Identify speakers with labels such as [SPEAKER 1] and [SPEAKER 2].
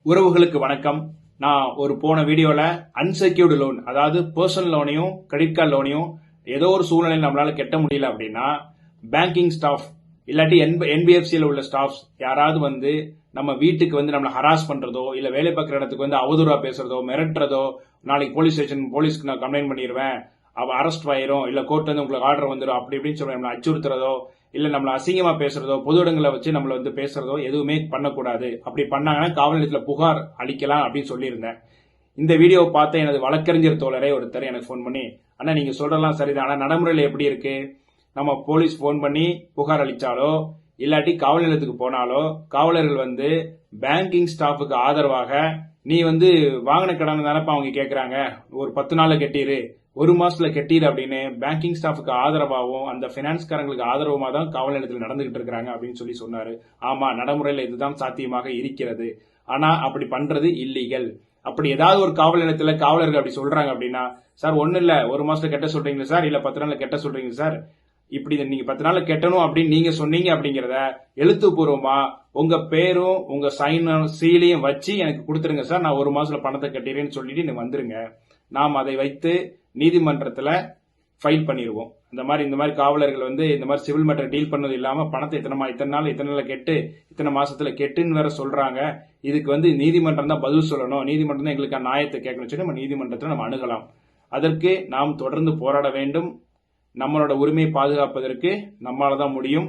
[SPEAKER 1] உறவுகளுக்கு வணக்கம். நான் ஒரு போன வீடியோல அன்செக்யூர்டு லோன், அதாவது பர்சனல் லோனையும் கிரெடிட் கார்டு லோனையும் ஏதோ ஒரு சூழ்நிலையில் நம்மளால கட்ட முடியல அப்படின்னா பேங்கிங் ஸ்டாஃப் இல்லாட்டி என்பிஎஃப்சியில் உள்ள ஸ்டாஃப்ஸ் யாராவது வந்து நம்ம வீட்டுக்கு வந்து நம்மளை ஹராஸ் பண்றதோ இல்ல வேலை பார்க்குற இடத்துக்கு வந்து அவதூறா பேசுறதோ மிரட்டுறதோ, நாளைக்கு போலீஸ்க்கு நான் கம்ப்ளைண்ட் பண்ணிடுவேன், அவ அரெஸ்ட் ஆயிரும், இல்ல கோர்ட்ல இருந்து உங்களுக்கு ஆர்டர் வந்துடும் அப்படி இப்படின்னு சொல்லி நம்மளை அச்சுறுத்துறதோ இல்ல நம்மள அசிங்கமா பேசுறதோ பொது இடங்களை வச்சு நம்மள வந்து பேசுறதோ எதுவுமே பண்ணக்கூடாது. அப்படி பண்ணாங்கன்னா காவல் நிலையத்துல புகார் அளிக்கலாம் அப்படின்னு சொல்லியிருந்தேன். இந்த வீடியோவை பார்த்த எனது வழக்கறிஞர் தோழரே ஒருத்தர் எனக்கு போன் பண்ணி, அண்ணா நீங்க சொல்றதெல்லாம் சரிதான், ஆனா நடைமுறையில எப்படி இருக்கு, நம்ம போலீஸ் போன் பண்ணி புகார் அளிச்சாலோ இல்லாட்டி காவல் நிலையத்துக்கு போனாலோ காவலர்கள் வந்து பேங்கிங் ஸ்டாஃபுக்கு ஆதரவாக நீ வந்து வாங்கின கடன் தானப்பா அவங்க கேட்கறாங்க, ஒரு 10 நாள்ல கட்டிரு, ஒரு மாசத்துல கட்டிடு அப்படின்னு பேங்கிங் ஸ்டாஃபுக்கு ஆதரவாகவும் அந்த பினான்ஸ்காரங்களுக்கு ஆதரவுமா தான் காவல் நிலையத்தில் நடந்துகிட்டு இருக்காங்க அப்படின்னு சொல்லி சொன்னாரு. ஆமா, நடைமுறையில் இதுதான் சாத்தியமாக இருக்கிறது. ஆனா அப்படி பண்றது இல்லீகல். அப்படி ஏதாவது ஒரு காவல் நிலையத்துல காவலர்கள் அப்படி சொல்றாங்க அப்படின்னா, சார் ஒண்ணு இல்ல, ஒரு மாசத்துல கட்ட சொல்றீங்க சார், இல்ல 10 நாள்ல கட்ட சொல்றீங்க சார், இப்படி நீங்க 10 நாள்ல கட்டணும் அப்படின்னு நீங்க சொன்னீங்க அப்படிங்கறத எழுத்துப்பூர்வமா உங்க பேரும் உங்க சீலையும் வச்சு எனக்கு கொடுத்துருங்க சார், நான் ஒரு மாசத்துல பணத்தை கட்டிடுறேன்னு சொல்லிட்டு நீங்க வந்துருங்க. நாம் அதை வைத்து நீதிமன்றத்துல ஃபைல் பண்ணிடுவோம். இந்த மாதிரி காவலர்கள் வந்து இந்த மாதிரி சிவில் மேட்டர் டீல் பண்ணது இல்லாம பணத்தை இத்தனை நாள் கெட்டு இத்தனை மாசத்துல கெட்டுன்னு வேற சொல்றாங்க. இதுக்கு வந்து நீதிமன்றம் தான் பதில் சொல்லணும், நீதிமன்றம் தான் எங்களுக்கு நியாயத்தை கேட்கணும் சொல்லி நம்ம நீதிமன்றத்தில் நம்ம அணுகலாம். அதற்கு நாம் தொடர்ந்து போராட வேண்டும். நம்மளோட உரிமையை பாதுகாப்பதற்கு நம்மளால தான் முடியும்.